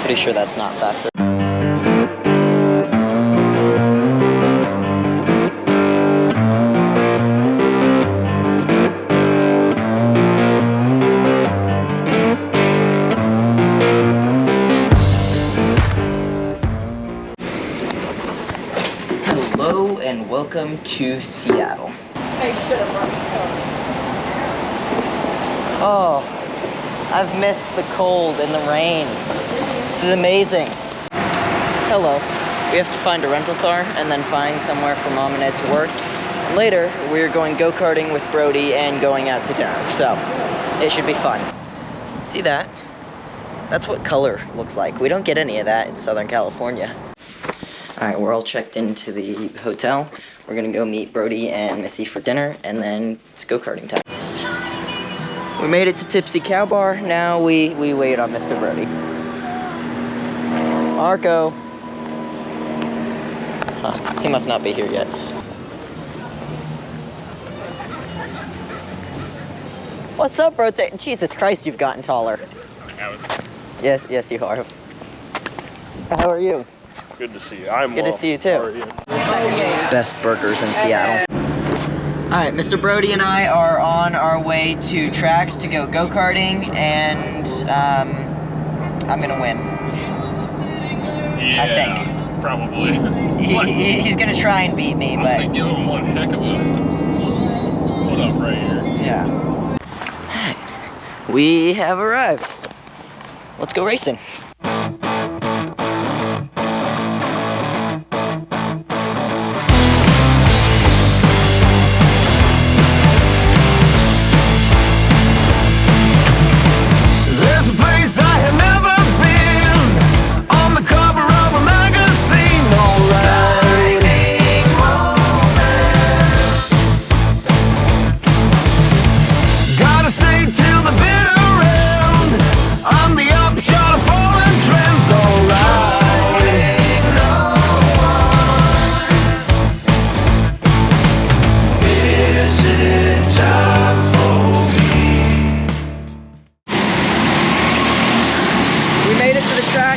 Pretty sure that's not factored. Hello and welcome to Seattle. I should have brought the coat. Oh, I've missed the cold and the rain. This is amazing. Hello. We have to find a rental car and then find somewhere for Mom and Ed to work. And later, we're going go-karting with Brody and going out to dinner. So, it should be fun. See that? That's what color looks like. We don't get any of that in Southern California. Alright, we're all checked into the hotel. We're gonna go meet Brody and Missy for dinner, and then it's go-karting time. We made it to Tipsy Cow Bar. Now we wait on Mr. Brody. Marco. Huh, he must not be here yet. What's up, bro? Jesus Christ, you've gotten taller. Yes, you are. How are you? Good to see you. I'm good to see you too. How are you? Best burgers in Seattle. Alright, Mr. Brody and I are on our way to tracks to go go-karting, and I'm gonna win. Yeah, I think. Probably. He's gonna try and beat me, but... I'm give him one heck of a put up right here. Yeah. Alright, we have arrived. Let's go racing.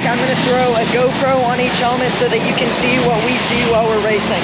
I'm going to throw a GoPro on each helmet so that you can see what we see while we're racing.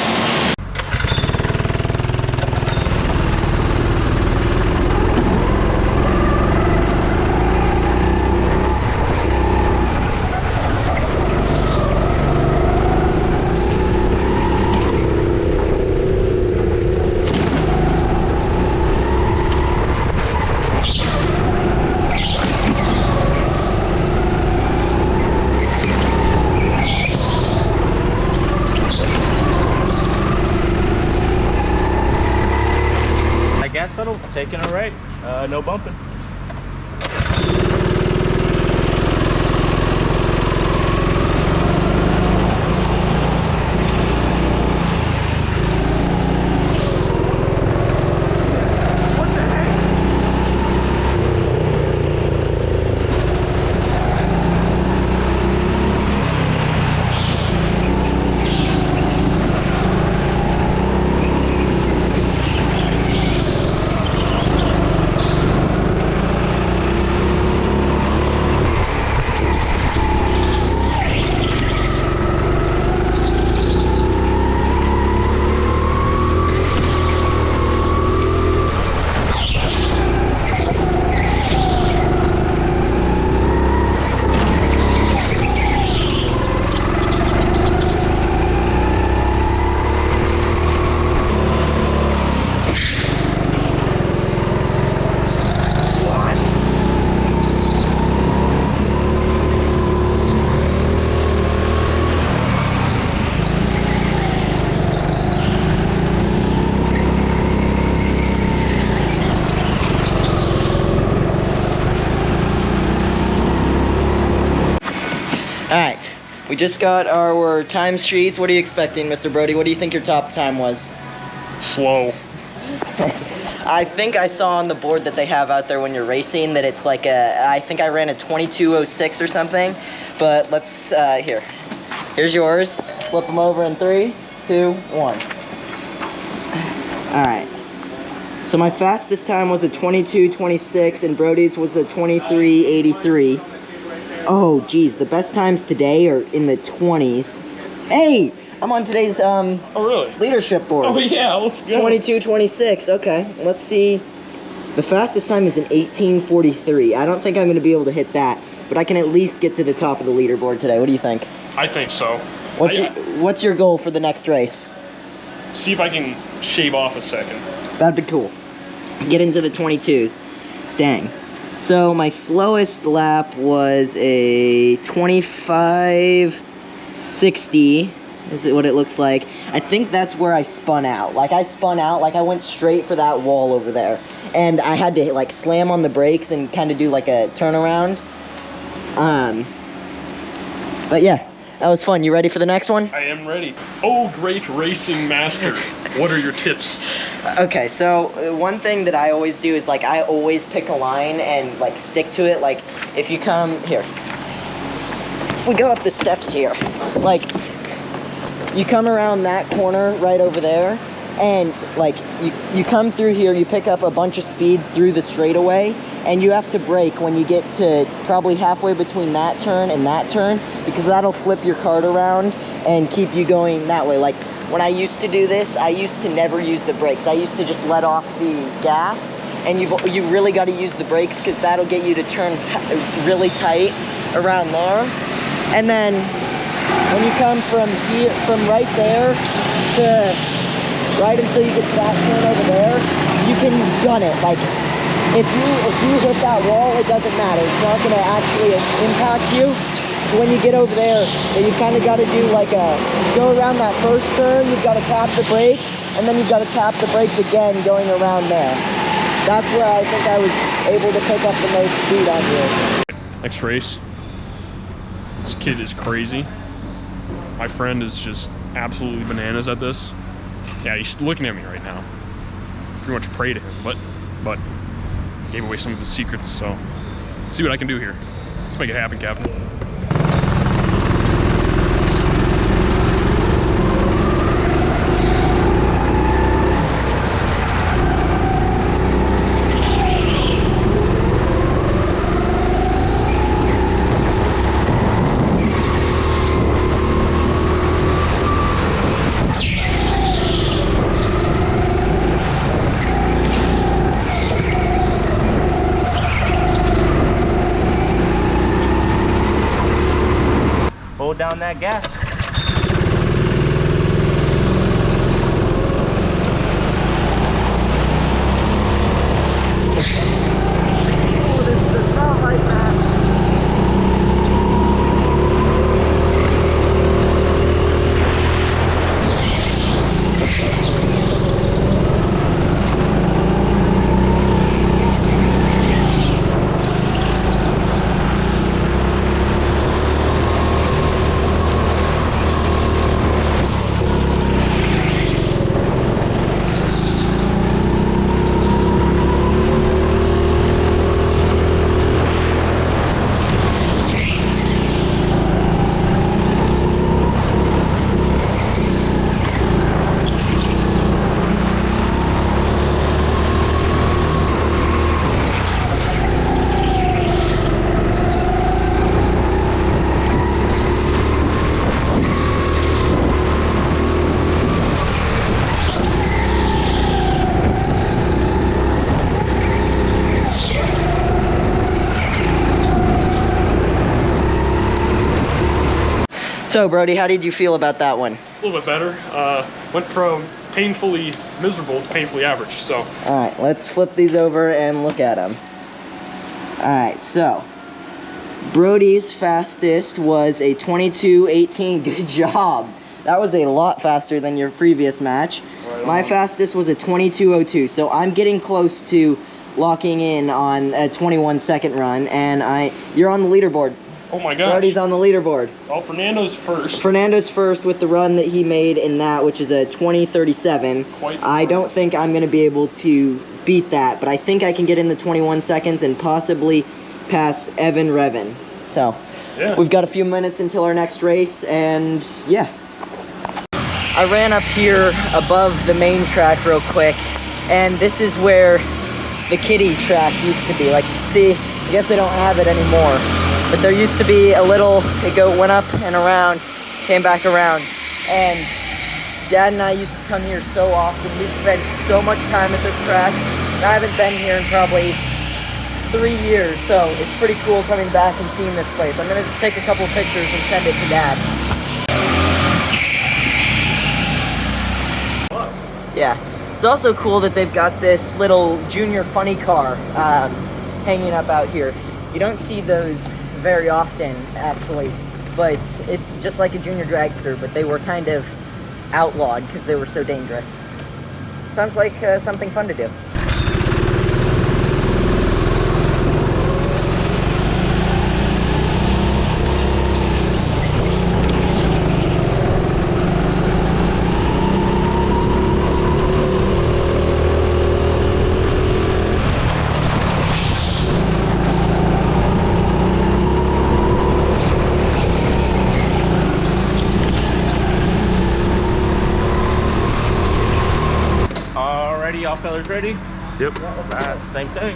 Gas pedal, taking it right, no bumping. Alright, we just got our time sheets. What are you expecting, Mr. Brody? What do you think your top time was? Slow. I think I saw on the board that they have out there when you're racing that it's like I think I ran a 22:06 or something. But let's, here's yours. Flip them over in 3, 2, 1. Alright. So my fastest time was a 22:26 and Brody's was a 23:83. Oh, geez, the best times today are in the 20s. Hey, I'm on today's Oh, really? leadership board. Oh, yeah, let's go. 22:26. Okay, let's see. The fastest time is in 18:43. I don't think I'm going to be able to hit that, but I can at least get to the top of the leaderboard today. What do you think? I think so. What's your goal for the next race? See if I can shave off a second. That'd be cool. Get into the 22s. Dang. So my slowest lap was a 25:60. Is it what it looks like? I think that's where I spun out. Like I went straight for that wall over there. And I had to like slam on the brakes and kind of do like a turnaround. But yeah, that was fun. You ready for the next one? I am ready. Oh, great racing master. What are your tips? Okay, so one thing that I always do is like I always pick a line and like stick to it. Like if you come here, we go up the steps here, like you come around that corner right over there, and like you come through here, you pick up a bunch of speed through the straightaway, and you have to brake when you get to probably halfway between that turn and that turn, because that'll flip your cart around and keep you going that way. Like when I used to do this, I used to never use the brakes. I used to just let off the gas, and you really got to use the brakes because that'll get you to turn really tight around there. And then when you come from here, from right there to right until you get to that turn over there, you can gun it. Like if you hit that wall, it doesn't matter. It's not going to actually impact you. So when you get over there, you kind of got to do like go around that first turn, you've got to tap the brakes, and then you've got to tap the brakes again going around there. That's where I think I was able to pick up the most speed on here. Next race. This kid is crazy. My friend is just absolutely bananas at this. Yeah, he's looking at me right now. Pretty much pray to him, but gave away some of the secrets, so see what I can do here. Let's make it happen, Captain. Hold down that gas. So, Brody, how did you feel about that one? A little bit better. Went from painfully miserable to painfully average, so. All right, let's flip these over and look at them. All right, so Brody's fastest was a 22:18. Good job. That was a lot faster than your previous match. Right. My fastest was a 22:02, so I'm getting close to locking in on a 21-second run, and you're on the leaderboard. Oh my gosh. Brody's on the leaderboard. Well, Fernando's first. Fernando's first with the run that he made in that, which is a 20:37. I don't think I'm going to be able to beat that, but I think I can get in the 21 seconds and possibly pass Evan Revan. So, yeah. We've got a few minutes until our next race, and yeah. I ran up here above the main track real quick, and this is where the kiddie track used to be. Like, see, I guess they don't have it anymore. but there used to be a little, went up and around, came back around, and Dad and I used to come here so often. We spent so much time at this track. I haven't been here in probably 3 years, so it's pretty cool coming back and seeing this place. I'm gonna take a couple pictures and send it to Dad. Yeah, it's also cool that they've got this little junior funny car hanging up out here. You don't see those very often, actually, but it's just like a junior dragster, but they were kind of outlawed because they were so dangerous. Sounds like something fun to do. Y'all fellas ready? Yep. Alright, same thing.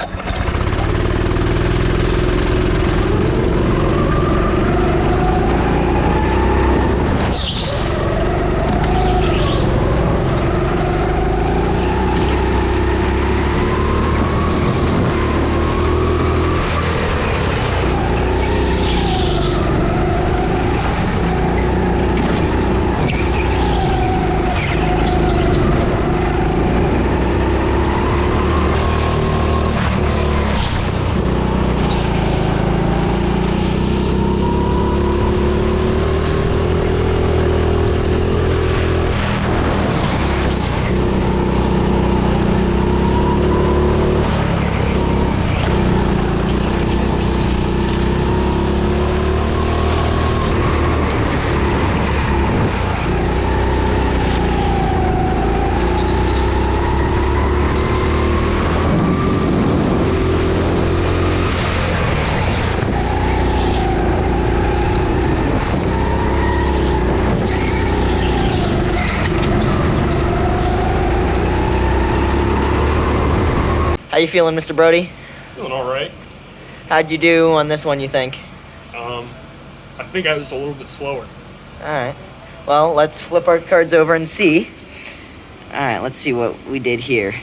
How you feeling, Mr. Brody? Feeling all right. How'd you do on this one, you think? I think I was a little bit slower. All right. Well, let's flip our cards over and see. All right, let's see what we did here.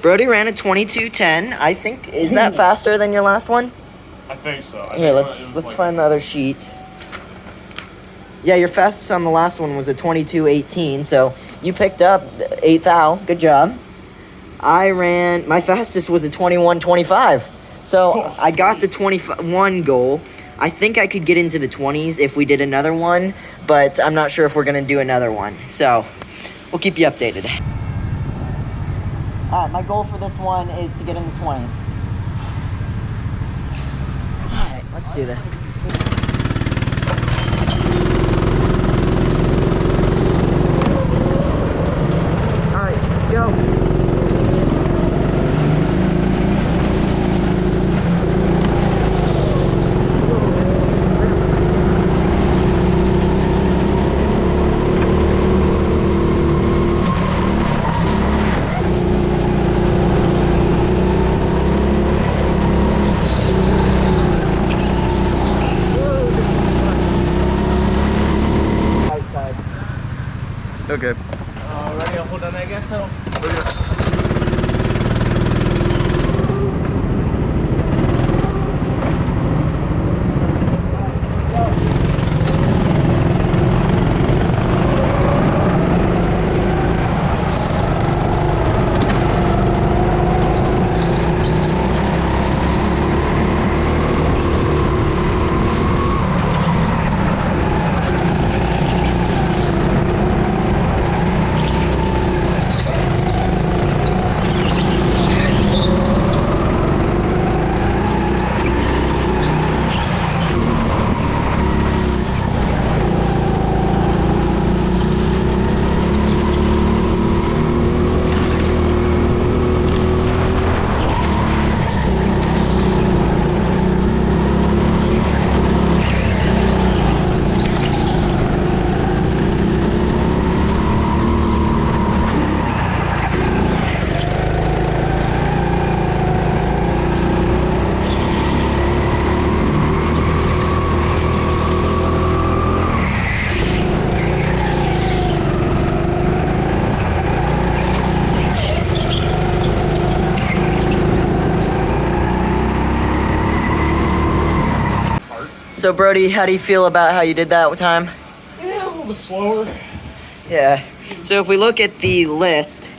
Brody ran a 22:10. I think, is that faster than your last one? I think so. Here, let's find the other sheet. Yeah, your fastest on the last one was a 22:18, so you picked up 8 thou. Good job. My fastest was a 21:25. So I got the 21 goal. I think I could get into the 20s if we did another one, but I'm not sure if we're going to do another one. So we'll keep you updated. All right, my goal for this one is to get in the 20s. All right, let's do this. All right, go. Okay. Ready? I'll hold down that gas pedal. So Brody, how do you feel about how you did that time? Yeah, a little bit slower. Yeah. So if we look at the list,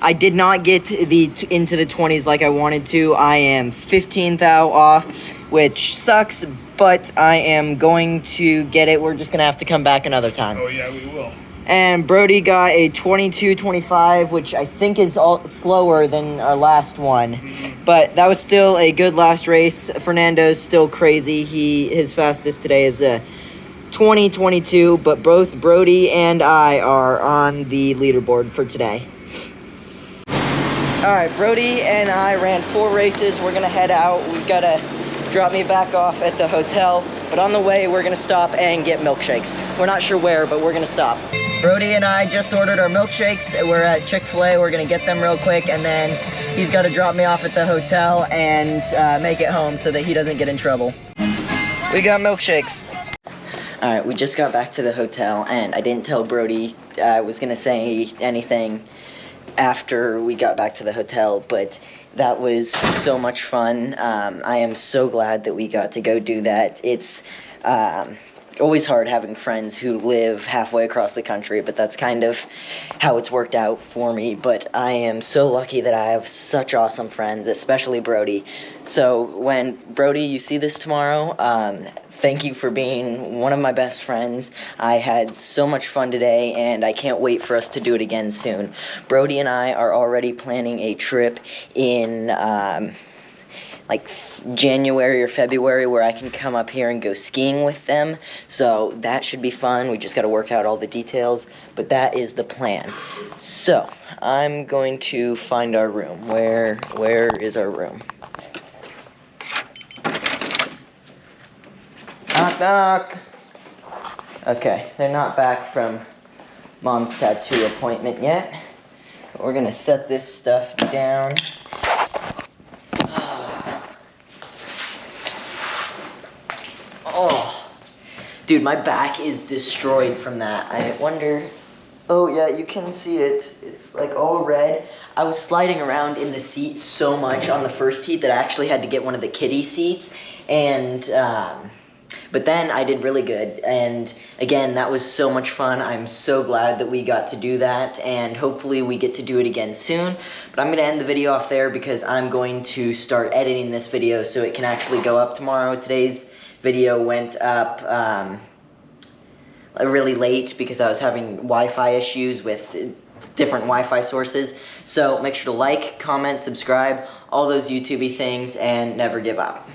I did not get into the 20s like I wanted to. I am 15th out off, which sucks, but I am going to get it. We're just going to have to come back another time. Oh yeah, we will. And Brody got a 22-25, which I think is slower than our last one. But that was still a good last race. Fernando's still crazy. His fastest today is 20-22, but both Brody and I are on the leaderboard for today. All right, Brody and I ran 4 races. We're gonna head out. We've gotta drop me back off at the hotel, but on the way, we're gonna stop and get milkshakes. We're not sure where, but we're gonna stop. Brody and I just ordered our milkshakes. We're at Chick-fil-A. We're gonna get them real quick, and then he's gotta drop me off at the hotel and make it home so that he doesn't get in trouble. We got milkshakes. All right, we just got back to the hotel, and I didn't tell Brody I was gonna say anything after we got back to the hotel, but that was so much fun. I am so glad that we got to go do that. It's always hard having friends who live halfway across the country, but that's kind of how it's worked out for me. But I am so lucky that I have such awesome friends, especially Brody. So when Brody, you see this tomorrow, thank you for being one of my best friends. I had so much fun today, and I can't wait for us to do it again soon. Brody and I are already planning a trip in like January or February where I can come up here and go skiing with them. So that should be fun. We just got to work out all the details, but that is the plan. So I'm going to find our room. Where is our room? Knock, knock. Okay, they're not back from Mom's tattoo appointment yet. We're gonna set this stuff down. Oh, dude, my back is destroyed from that. I wonder. Oh yeah, you can see it. It's like all red. I was sliding around in the seat so much on the first heat that I actually had to get one of the kiddie seats, and but then I did really good, and again, that was so much fun. I'm so glad that we got to do that, and hopefully we get to do it again soon. But I'm going to end the video off there because I'm going to start editing this video so it can actually go up tomorrow. Today's video went up really late because I was having Wi-Fi issues with different Wi-Fi sources. So make sure to like, comment, subscribe, all those YouTube-y things, and never give up.